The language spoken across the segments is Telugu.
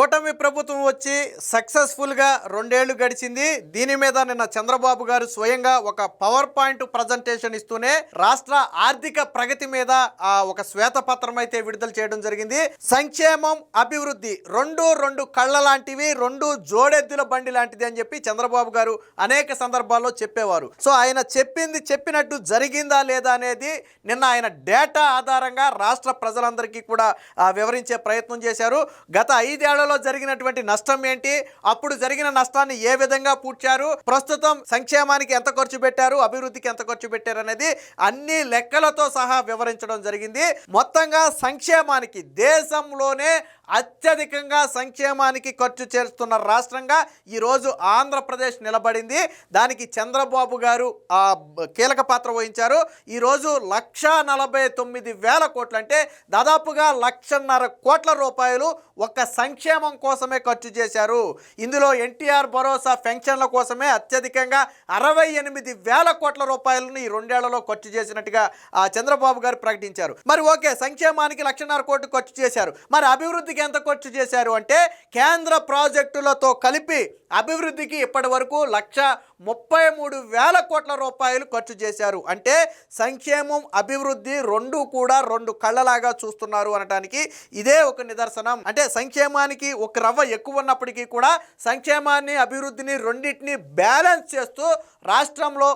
కూటమి ప్రభుత్వం వచ్చి సక్సెస్ఫుల్గా 2 ఏళ్లు గడిచింది. దీని మీద నిన్న చంద్రబాబు గారు స్వయంగా ఒక పవర్ పాయింట్ ప్రజెంటేషన్ ఇస్తూనే రాష్ట్ర ఆర్థిక ప్రగతి మీద ఒక శ్వేతపత్రం అయితే విడుదల చేయడం జరిగింది. సంక్షేమం, అభివృద్ధి రెండు కళ్ళ లాంటివి, రెండు జోడెద్దుల బండి లాంటిది అని చెప్పి చంద్రబాబు గారు అనేక సందర్భాల్లో చెప్పేవారు. సో ఆయన చెప్పింది చెప్పినట్టు జరిగిందా లేదా అనేది నిన్న ఆయన డేటా ఆధారంగా రాష్ట్ర ప్రజలందరికీ కూడా వివరించే ప్రయత్నం చేశారు. గత 5 ఏళ్లలో జరిగినటువంటి నష్టం ఏంటి, అప్పుడు జరిగిన నష్టాన్ని ఏ విధంగా పూడ్చారు, ప్రస్తుతం సంక్షేమానికి ఎంత ఖర్చు పెట్టారు, అభివృద్ధికి ఎంత ఖర్చు పెట్టారు అనేది అన్ని లెక్కలతో సహా వివరించడం జరిగింది. మొత్తంగా సంక్షేమానికి దేశంలోనే అత్యధికంగా సంక్షేమానికి ఖర్చు చేస్తున్న రాష్ట్రంగా ఈరోజు ఆంధ్రప్రదేశ్ నిలబడింది. దానికి చంద్రబాబు గారు కీలక పాత్ర వహించారు. ఈరోజు 1,49,000 కోట్లు అంటే దాదాపుగా 1,50,000 కోట్ల రూపాయలు ఒక్క సంక్షేమం కోసమే ఖర్చు చేశారు. ఇందులో ఎన్టీఆర్ భరోసా పెన్షన్ల కోసమే అత్యధికంగా 68,000 కోట్ల రూపాయలను ఈ 2 ఏళ్లలో ఖర్చు చేసినట్టుగా చంద్రబాబు గారు ప్రకటించారు. మరి ఓకే, సంక్షేమానికి 1,50,000 కోట్లు ఖర్చు చేశారు, మరి అభివృద్ధికి ఎంత ఖర్చు చేశారు అంటే కేంద్ర ప్రాజెక్టులతో కలిపి అభివృద్ధికి ఇప్పటి వరకు 1,33,000 కోట్ల రూపాయలు ఖర్చు చేశారు. అంటే సంక్షేమం, అభివృద్ధి రెండు కళ్ళలాగా చూస్తున్నారు అనడానికి ఇదే ఒక నిదర్శనం. అంటే సంక్షేమానికి ఒక రవ్వ ఎక్కువ ఉన్నప్పటికీ కూడా సంక్షేమాన్ని, అభివృద్ధిని రెండింటిని బ్యాలెన్స్ చేస్తూ రాష్ట్రంలో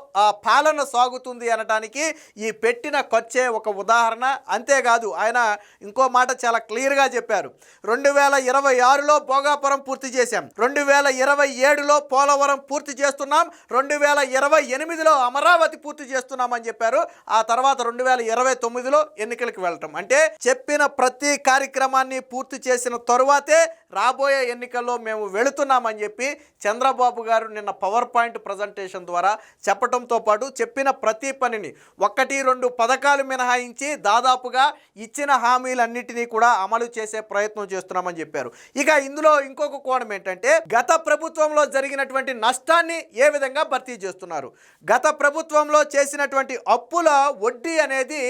పాలన సాగుతుంది అనడానికి ఈ పెట్టిన ఖర్చే ఒక ఉదాహరణ. అంతేకాదు ఆయన ఇంకో మాట చాలా క్లియర్గా చెప్పారు. 2026లో భోగాపురం పూర్తి చేశాం, 2027లో పోలవరం పూర్తి చేస్తున్నాం, 2028లో అమరావతి పూర్తి చేస్తున్నామని చెప్పారు. ఆ తర్వాత 2029లో ఎన్నికలకు వెళ్ళటం, అంటే చెప్పిన ప్రతి కార్యక్రమాన్ని పూర్తి చేసిన తరువాతే రాబోయే ఎన్నికల్లో మేము వెళుతున్నామని చెప్పి చంద్రబాబు గారు నిన్న పవర్ పాయింట్ ప్రజెంటేషన్ ద్వారా చెప్పడంతో పాటు చెప్పిన ప్రతి పనిని 1-2 పథకాలు మినహాయించి దాదాపుగా ఇచ్చిన హామీలన్నిటినీ కూడా అమలు చేసే ప్రయత్నం చేస్తున్నామని చెప్పారు. ఇక ఇందులో ఇంకొక కోణం ఏంటంటే గత ప్రభుత్వంలో జరిగినటువంటి నష్టాన్ని ఏ విధంగా భర్తీ చేస్తున్నారు. గత ప్రభుత్వంలో చేసినటువంటి అప్పుల వడ్డీ అనేది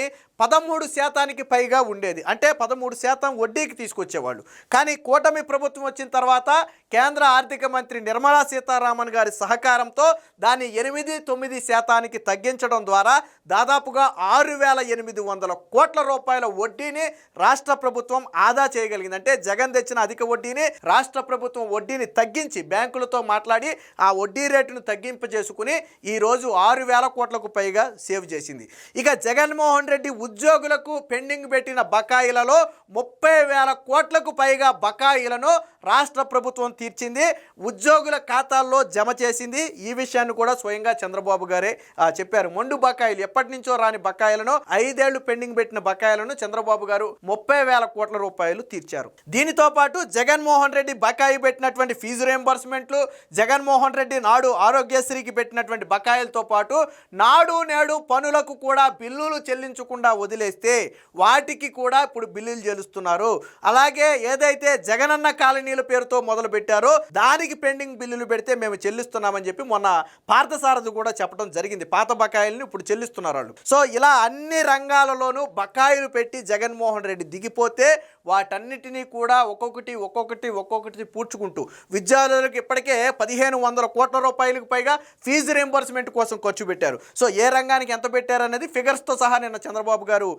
13% పైగా ఉండేది, అంటే 13% వడ్డీకి తీసుకొచ్చేవాళ్ళు. కానీ కూటమి ప్రభుత్వం వచ్చిన తర్వాత కేంద్ర ఆర్థిక మంత్రి నిర్మలా సీతారామన్ గారి సహకారంతో దాన్ని 8-9% తగ్గించడం ద్వారా దాదాపుగా 6,800 కోట్ల రూపాయల వడ్డీని రాష్ట్ర ప్రభుత్వం ఆదా చేయగలిగింది. అంటే జగన్ తెచ్చిన అధిక వడ్డీని రాష్ట్ర ప్రభుత్వం వడ్డీని తగ్గించి బ్యాంకులతో మాట్లాడి ఆ వడ్డీ రేటును తగ్గింపజేసుకుని ఈరోజు 6,000 కోట్లకు పైగా సేవ్ చేసింది. ఇక జగన్మోహన్ రెడ్డి ఉద్యోగులకు పెండింగ్ పెట్టిన బకాయిలలో 30,000 కోట్లకు పైగా బకాయిలను రాష్ట్ర ప్రభుత్వం తీర్చింది, ఉద్యోగుల ఖాతాల్లో జమ చేసింది. ఈ విషయాన్ని కూడా స్వయంగా చంద్రబాబు గారే చెప్పారు. మొండు బకాయిలు, ఎప్పటి నుంచో రాని బకాయిలను, 5 ఏళ్లు పెండింగ్ పెట్టిన బకాయిలను చంద్రబాబు గారు 30,000 కోట్ల రూపాయలు తీర్చారు. దీనితో పాటు జగన్మోహన్ రెడ్డి బకాయి పెట్టినటువంటి ఫీజు రియంబర్స్మెంట్లు, జగన్మోహన్ రెడ్డి నాడు ఆరోగ్యశ్రీకి పెట్టినటువంటి బకాయిలతో పాటు నాడు నేడు పనులకు కూడా బిల్లులు చెల్లించకుండా వదిలేస్తే వాటికి కూడా ఇప్పుడు బిల్లులు చెల్లిస్తున్నారు. అలాగే ఏదైతే జగనన్న కాలనీల పేరుతో మొదలు పెట్టారో దానికి పెండింగ్ బిల్లులు పెడితే మేము చెల్లిస్తున్నామని చెప్పి మొన్న పార్థసారథి కూడా చెప్పడం జరిగింది. పాత బకాయిలను ఇప్పుడు చెల్లిస్తున్నారు వాళ్ళు. సో ఇలా అన్ని రంగాలలోనూ బకాయిలు పెట్టి జగన్మోహన్ రెడ్డి దిగిపోతే వాటన్నిటినీ కూడా ఒక్కొక్కటి పూడ్చుకుంటూ విద్యార్థులకు ఇప్పటికే 1,500 కోట్ల రూపాయలకు పైగా ఫీజు రియంబర్స్మెంట్ కోసం ఖర్చు పెట్టారు. సో ఏ రంగానికి ఎంత పెట్టారు అనేది ఫిగర్స్తో సహా నిన్న చంద్రబాబు గారు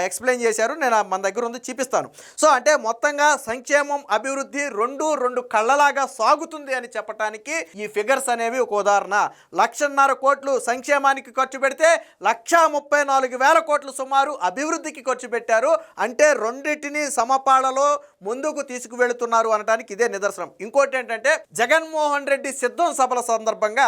ఎక్స్ప్లెయిన్ చేశారు. నేను మన దగ్గర ఉంది చూపిస్తాను. సో అంటే మొత్తంగా సంక్షేమం, అభివృద్ధి రెండు కళ్ళలాగా సాగుతుంది అని చెప్పడానికి ఈ ఫిగర్స్ అనేవి ఒక ఉదాహరణ. 1,50,000 కోట్లు సంక్షేమానికి ఖర్చు పెడితే 1,34,000 కోట్లు సుమారు అభివృద్ధికి ఖర్చు పెట్టారు. అంటే రెండింటిని సమపాళలో ముందుకు తీసుకువెళుతున్నారు అనడానికి ఇదే నిదర్శనం. ఇంకోటి ఏంటంటే జగన్మోహన్ రెడ్డి సిద్ధం సభల సందర్భంగా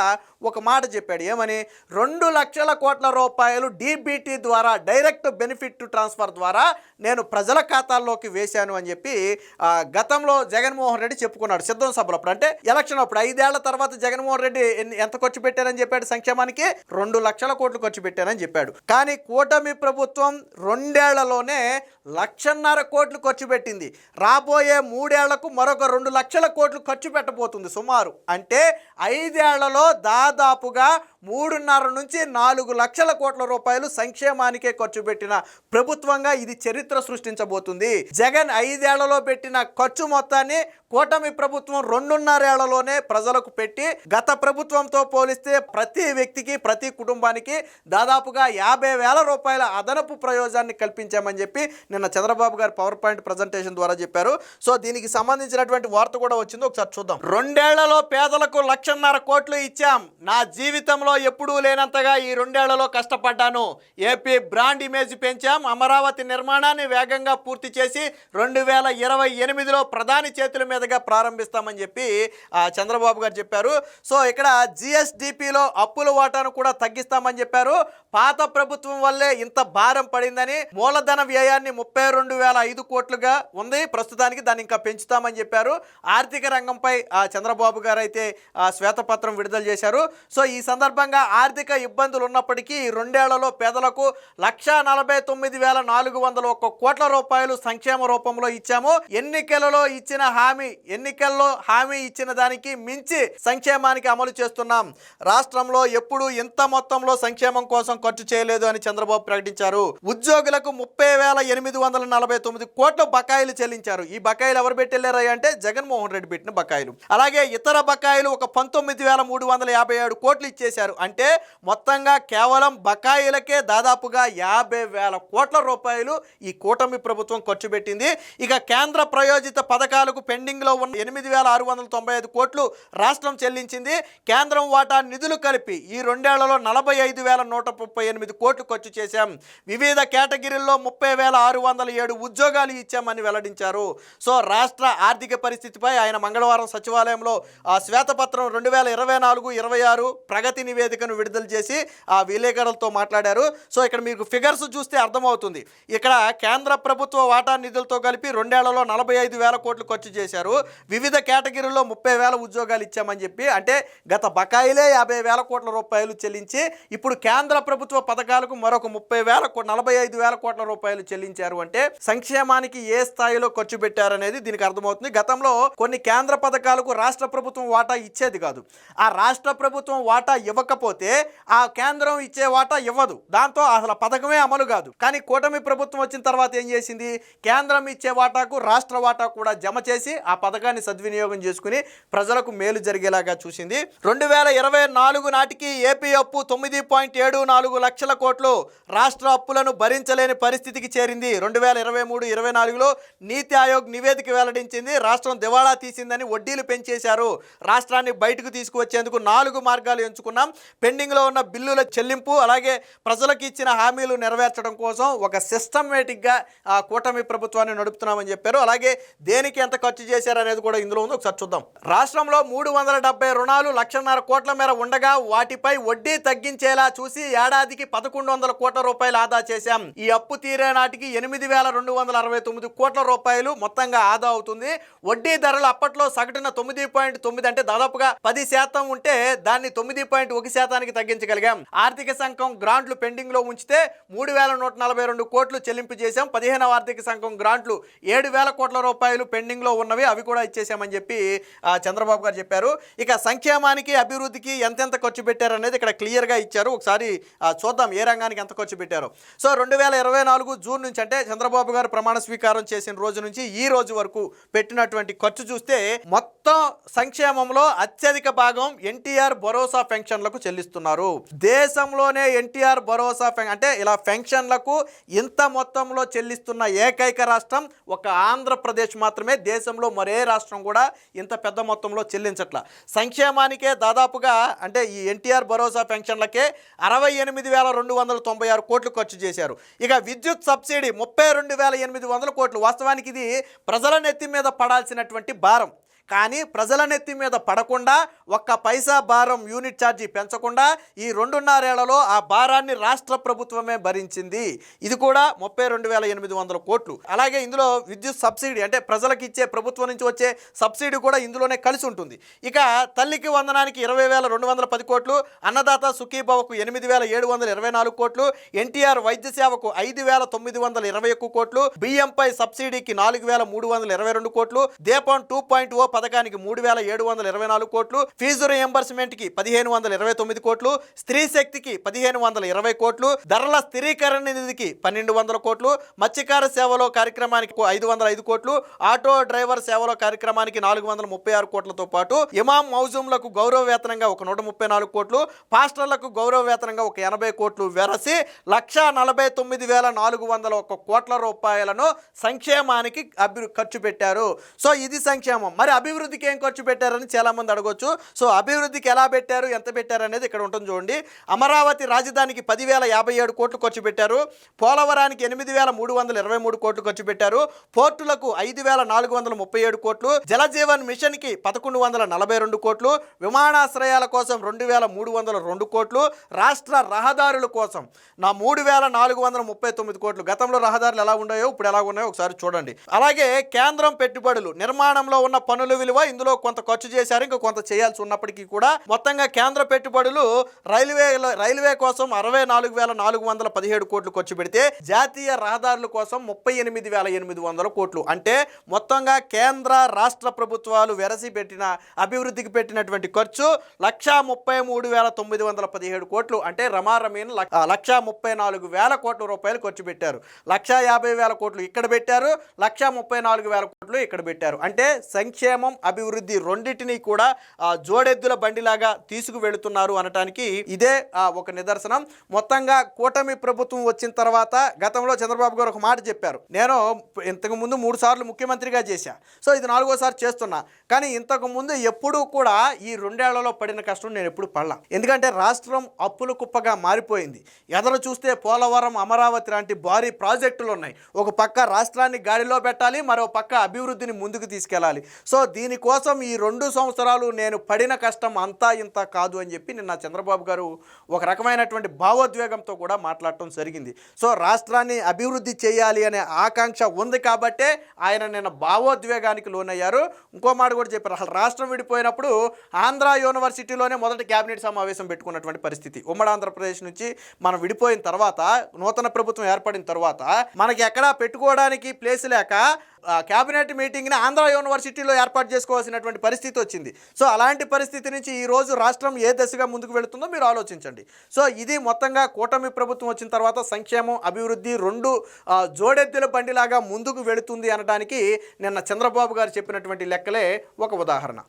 ఒక మాట చెప్పాడు. ఏమని? 2 లక్షల కోట్ల రూపాయలు డీబీటీ ద్వారా, డైరెక్ట్ బెనిఫిట్ ట్రాన్స్ఫర్ ద్వారా నేను ప్రజల ఖాతాల్లోకి వేశాను అని చెప్పి గతంలో జగన్మోహన్ రెడ్డి చెప్పుకున్నాడు సిద్ధం సభలప్పుడు. అంటే ఎలక్షన్ అప్పుడు 5 ఏళ్ల తర్వాత జగన్మోహన్ రెడ్డి ఎంత ఖర్చు పెట్టారని చెప్పాడు? సంక్షేమానికి 2 లక్షల కోట్లు ఖర్చు పెట్టానని చెప్పాడు. కానీ కూటమి ప్రభుత్వం 2 ఏళ్లలోనే 1,50,000 కోట్లు ఖర్చు పెట్టింది. రాబోయే 3 ఏళ్లకు మరొక 2 లక్షల కోట్లు ఖర్చు పెట్టబోతుంది సుమారు. అంటే 5 ఏళ్లలో దాదాపుగా 3.5 నుంచి 4 లక్షల కోట్ల రూపాయలు సంక్షేమానికే ఖర్చు పెట్టిన ప్రభుత్వంగా ఇది చరిత్ర సృష్టించబోతుంది. జగన్ 5 ఏళ్లలో పెట్టిన ఖర్చు మొత్తాన్ని కూటమి ప్రభుత్వం 2.5 ఏళ్లలోనే ప్రజలకు పెట్టి గత ప్రభుత్వంతో పోలిస్తే ప్రతి వ్యక్తికి ప్రతి కుటుంబానికి దాదాపుగా 50,000 రూపాయల అదనపు ప్రయోజనాన్ని కల్పించామని చెప్పి నిన్న చంద్రబాబు గారు పవర్ పాయింట్ ప్రజెంటేషన్ ద్వారా చెప్పారు. సో దీనికి సంబంధించినటువంటి వార్త కూడా వచ్చింది, ఒకసారి చూద్దాం. 2 ఏళ్లలో పేదలకు 1,50,000 కోట్లు ఇచ్చాం. నా జీవితంలో ఎప్పుడూ లేనంతగా ఈ 2 ఏళ్లలో కష్టపడ్డాను. ఏపీ బ్రాండ్ ఇమేజ్ పెంచాం. అమరావతి నిర్మాణాన్ని వేగంగా పూర్తి చేసి 2028లో ప్రధాని చేతుల మీదుగా ప్రారంభిస్తామని చెప్పి చంద్రబాబు గారు చెప్పారు. సో ఇక్కడ జిఎస్డిపిలో అప్పుల వాటాను కూడా తగ్గిస్తామని చెప్పారు. పాత ప్రభుత్వం వల్లే ఇంత భారం పడిందని, మూలధన వ్యయాన్ని 32,500 కోట్లుగా ఉంది ప్రస్తుతానికి, దాన్ని ఇంకా పెంచుతామని చెప్పారు. ఆర్థిక రంగంపై చంద్రబాబు గారు అయితే శ్వేతపత్రం విడుదల చేశారు. సో ఈ సందర్భంగా ఆర్థిక ఇబ్బందులు ఉన్నప్పటికీ 2 ఏళ్లలో పేదలకు 1,49,401 కోట్ల రూపాయలు సంక్షేమ రూపంలో ఇచ్చాము. ఎన్నికల్లో హామీ ఇచ్చిన దానికి మించి సంక్షేమానికి అమలు చేస్తున్నాం. రాష్ట్రంలో ఎప్పుడూ ఇంత మొత్తంలో సంక్షేమం కోసం ఖర్చు చేయలేదు అని చంద్రబాబు ప్రకటించారు. ఉద్యోగులకు 30,849 కోట్ల బకాయిలు చెల్లించారు. ఈ బకాయిలు ఎవరు పెట్టెళ్ళారు అంటే జగన్మోహన్ రెడ్డి పెట్టిన బకాయిలు. అలాగే ఇతర బకాయిలు ఒక 19,357 కోట్లు ఇచ్చేశారు. అంటే మొత్తంగా కేవలం బకాయిలకే దాదాపుగా 50,000 కోట్ల రూపాయలు ఈ కూటమి ప్రభుత్వం ఖర్చు పెట్టింది. ఇక కేంద్ర ప్రయోజిత పథకాలకు పెండింగ్ లో ఉన్న 8,695 కోట్లు రాష్ట్రం చెల్లించింది. కేంద్రం వాటా నిధులు కలిపి ఈ 2 ఏళ్లలో 45,138 కోట్లు ఖర్చు చేశాం. వివిధ కేటగిరీల్లో 30,607 ఉద్యోగాలు ఇచ్చామని వెల్లడించారు. సో రాష్ట్ర ఆర్థిక పరిస్థితిపై ఆయన మంగళవారం సచివాలయంలో శ్వేతపత్రం 2024-26 ప్రగతి నివేదికను విడుదల చేసి విలేకరులతో మాట్లాడారు. సో ఇక్కడ మీకు ఫిగర్స్ చూస్తే అర్థమవుతుంది. ఇక్కడ కేంద్ర ప్రభుత్వ వాటా నిధులతో కలిపి 2 ఏళ్లలో 45,000 కోట్లు ఖర్చు చేశారు. వివిధ కేటగిరీల్లో 30,000 ఉద్యోగాలు ఇచ్చామని చెప్పి, అంటే గత బకాయిలే 50,000 కోట్ల రూపాయలు చెల్లించి ఇప్పుడు కేంద్ర ప్రభుత్వ పథకాలకు మరొక 45,000 కోట్ల రూపాయలు చెల్లించారు. అంటే సంక్షేమానికి ఏ స్థాయిలో ఖర్చు పెట్టారనేది దీనికి అర్థమవుతుంది. గతంలో కొన్ని కేంద్ర పథకాలకు రాష్ట్ర ప్రభుత్వం వాటా ఇచ్చేది కాదు. ఆ రాష్ట్ర ప్రభుత్వం వాటా ఇవ్వకపోతే ఆ కేంద్రం ఇచ్చే వాటా ఇవ్వదు. దాంతో అసలు పథకమే అమలు కాదు. కానీ కూటమి ప్రభుత్వం వచ్చిన తర్వాత ఏం చేసింది? కేంద్రం ఇచ్చే వాటాకు రాష్ట్ర వాటా కూడా జమ చేసి ఆ పథకాన్ని సద్వినియోగం చేసుకుని ప్రజలకు మేలు జరిగేలాగా చూసింది. 2024 నాటికి ఏపీ అప్పు 9.74 లక్షల కోట్లు. రాష్ట్ర అప్పులను భరించలేని పరిస్థితికి చేరింది. 2023-24లో నీతి ఆయోగ్ నివేదిక వెల్లడించింది. రాష్ట్రం దివాళా తీసిందని వడ్డీలు పెంచేశారు. రాష్ట్రాన్ని బయటకు తీసుకువచ్చేందుకు 4 మార్గాలు ఎంచుకున్నాం. పెండింగ్లో ఉన్న బిల్లుల చెల్లింపు, అలాగే ప్రజలకు ఇచ్చిన హామీలు నెరవేర్చడం కోసం ఒక సిస్టమేటిక్గా కూటమి ప్రభుత్వాన్ని నడుపుతున్నామని చెప్పారు. అలాగే దేనికి ఎంత ఖర్చు చేశారనేది కూడా ఇందులో ఉంది, ఒకసారి చూద్దాం. రాష్ట్రంలో 370 రుణాలు 1,50,000 కోట్ల మేర ఉండగా వాటిపై వడ్డీ తగ్గించేలా చూసి ఏడాదికి 1,100 కోట్ల రూపాయలు ఆదా చేశాం. ఈ అప్పు తీరే నాటికి 8,269 కోట్ల రూపాయలు మొత్తంగా ఆదా అవుతుంది. వడ్డీ ధరలు అప్పట్లో సగటున 9.9 అంటే దాదాపుగా 10% ఉంటే దాన్ని 9.1% తగ్గించగలిగాం. ఆర్థిక సంఘం గ్రాంట్లు పెండింగ్ లో ఉంచితే 3,142 కోట్లు చెల్లింపు చేశాం. 15వ ఆర్థిక సంఘం గ్రాంట్లు 7,000 కోట్ల రూపాయలు పెండింగ్ లో ఉన్నవి, అవి కూడా ఇచ్చేసామని చెప్పి చంద్రబాబు గారు చెప్పారు. ఇక సంక్షేమానికి అభివృద్ధికి ఎంతెంత ఖర్చు పెట్టారనేది ఇక్కడ క్లియర్గా ఇచ్చారు. ఒకసారి చూద్దాం ఏ రంగానికి ఎంత ఖర్చు పెట్టారో. సో 2024 జూన్ నుంచి, అంటే చంద్రబాబు గారు ప్రమాణ స్వీకారం చేసిన రోజు నుంచి ఈ రోజు వరకు పెట్టినటువంటి ఖర్చు చూస్తే మొత్తం సంక్షేమంలో అత్యధిక భాగం ఎన్టీఆర్ భరోసా పెన్షన్లకు చెల్లిస్తున్నారు. దేశంలోనే ఎన్టీఆర్ భరోసా అంటే ఇలా పెన్షన్లకు ఇంత మొత్తంలో చెల్లిస్తున్న ఏకైక రాష్ట్రం ఒక ఆంధ్రప్రదేశ్ మాత్రమే. దేశంలో మరే రాష్ట్రం కూడా ఇంత పెద్ద మొత్తంలో చెల్లించట్ల. సంక్షేమానికే దాదాపుగా, అంటే ఈ ఎన్టీఆర్ భరోసా పెన్షన్లకే 68,296 కోట్లు ఖర్చు చేశారు. ఇక విద్యుత్ సబ్సిడీ 32,800 కోట్లు. వాస్తవానికి ఇది ప్రజల నెత్తి మీద పడాల్సినటువంటి భారం. కానీ ప్రజల నెత్తి మీద పడకుండా, ఒక్క పైసా భారం యూనిట్ ఛార్జీ పెంచకుండా ఈ 2.5 ఏళ్లలో ఆ భారాన్ని రాష్ట్ర ప్రభుత్వమే భరించింది. ఇది కూడా 32,800 కోట్లు. అలాగే ఇందులో విద్యుత్ సబ్సిడీ, అంటే ప్రజలకు ఇచ్చే ప్రభుత్వం నుంచి వచ్చే సబ్సిడీ కూడా ఇందులోనే కలిసి ఉంటుంది. ఇక తల్లికి వందనానికి 20,210 కోట్లు, అన్నదాత సుఖీభవకు 8,724 కోట్లు, ఎన్టీఆర్ వైద్య సేవకు 5,921 కోట్లు, బియ్యంపై సబ్సిడీకి 4,322 కోట్లు, దీపం 2.0 పథకానికి 3,724 కోట్లు, ఫీజు రియంబర్స్మెంట్కి 1,529 కోట్లు, స్త్రీ శక్తికి 1,520 కోట్లు, ధరల స్థిరీకరణ నిధికి 1,200 కోట్లు, మత్స్యకార సేవలో కార్యక్రమానికి 505 కోట్లు, ఆటో డ్రైవర్ సేవలో కార్యక్రమానికి 436 కోట్లతో పాటు ఇమాం మౌజూంలకు గౌరవ వేతనంగా ఒక 134 కోట్లు, పాస్టర్లకు గౌరవ వేతనంగా ఒక 80 కోట్లు వెరసి 1,49,401 కోట్ల రూపాయలను సంక్షేమానికి ఖర్చు పెట్టారు. సో ఇది సంక్షేమం. మరి అభివృద్ధికి ఏం ఖర్చు పెట్టారని చాలామంది అడగొచ్చు. సో అభివృద్ధికి ఎలా పెట్టారు, ఎంత పెట్టారు అనేది ఇక్కడ ఉంటుంది చూడండి. అమరావతి రాజధానికి 10,057 కోట్లు ఖర్చు పెట్టారు, పోలవరానికి 8,323 కోట్లు ఖర్చు పెట్టారు, పోర్టులకు 5,437 కోట్లు, జలజీవన్ మిషన్కి 1,142 కోట్లు, విమానాశ్రయాల కోసం 2,302 కోట్లు, రాష్ట్ర రహదారుల కోసం 3,439 కోట్లు. గతంలో రహదారులు ఎలా ఉన్నాయో ఇప్పుడు ఎలా ఉన్నాయో ఒకసారి చూడండి. అలాగే కేంద్రం పెట్టుబడులు, నిర్మాణంలో ఉన్న పనుల విలువ ఇందులో కొంత ఖర్చు చేశారు, ఇంకా కొంత చేయాల్సి ఉన్నప్పటికీ కూడా మొత్తంగా కేంద్ర పెట్టుబడులు రైల్వే కోసం 64,417 కోట్లు ఖర్చు పెడితే జాతీయ రహదారుల కోసం 38,800 కోట్లు. అంటే మొత్తంగా కేంద్ర రాష్ట్ర ప్రభుత్వాలు వెరసి పెట్టిన అభివృద్ధికి పెట్టినటువంటి ఖర్చు 1,33,917 కోట్లు. అంటే రమారమీన 1,34,000 కోట్ల రూపాయలు ఖర్చు పెట్టారు. 1,50,000 కోట్లు ఇక్కడ పెట్టారు, 1,34,000 కోట్లు ఇక్కడ పెట్టారు. అంటే సంక్షేమం అభివృద్ధి రెండింటినీ కూడా జోడెద్దుల బండిలాగా తీసుకు వెళుతున్నారు అనటానికి ఇదే ఒక నిదర్శనం. మొత్తంగా కూటమి ప్రభుత్వం వచ్చిన తర్వాత గతంలో చంద్రబాబు గారు ఒక మాట చెప్పారు, నేను ఇంతకు ముందు 3 సార్లు ముఖ్యమంత్రిగా చేశా, సో ఇది 4వ సారి చేస్తున్నా, కానీ ఇంతకు ముందు ఎప్పుడూ కూడా ఈ 2 ఏళ్లలో పడిన కష్టం నేను ఎప్పుడు పడలా. ఎందుకంటే రాష్ట్రం అప్పుల కుప్పగా మారిపోయింది. ఎదరు చూస్తే పోలవరం, అమరావతి లాంటి భారీ ప్రాజెక్టులు ఉన్నాయి. ఒక పక్క రాష్ట్రాన్ని గాడిలో పెట్టాలి, మరో పక్క అభివృద్ధిని ముందుకు తీసుకెళ్ళాలి. సో దీనికోసం ఈ 2 సంవత్సరాలు నేను పడిన కష్టం అంతా ఇంత కాదు అని చెప్పి నిన్న చంద్రబాబు గారు ఒక రకమైనటువంటి భావోద్వేగంతో కూడా మాట్లాడటం జరిగింది. సో రాష్ట్రాన్ని అభివృద్ధి చేయాలి అనే ఆకాంక్ష ఉంది కాబట్టే ఆయన నిన్న భావోద్వేగానికి లోనయ్యారు. ఇంకో మాట కూడా చెప్పారు, అసలు రాష్ట్రం విడిపోయినప్పుడు ఆంధ్ర యూనివర్సిటీలోనే మొదటి క్యాబినెట్ సమావేశం పెట్టుకున్నటువంటి పరిస్థితి. ఉమ్మడి ఆంధ్రప్రదేశ్ నుంచి మనం విడిపోయిన తర్వాత, నూతన ప్రభుత్వం ఏర్పడిన తర్వాత మనకి ఎక్కడా పెట్టుకోవడానికి ప్లేస్ లేక క్యాబినెట్ మీటింగ్ని ఆంధ్ర యూనివర్సిటీలో ఏర్పాటు చేసుకోవాల్సినటువంటి పరిస్థితి వచ్చింది. సో అలాంటి పరిస్థితి నుంచి ఈరోజు రాష్ట్రం ఏ దశగా ముందుకు వెళుతుందో మీరు ఆలోచించండి. సో ఇది మొత్తంగా కూటమి ప్రభుత్వం వచ్చిన తర్వాత సంక్షేమం అభివృద్ధి 2 జోడెద్దుల బండిలాగా ముందుకు వెళుతుంది అనడానికి నిన్న చంద్రబాబు గారు చెప్పినటువంటి లెక్కలే ఒక ఉదాహరణ.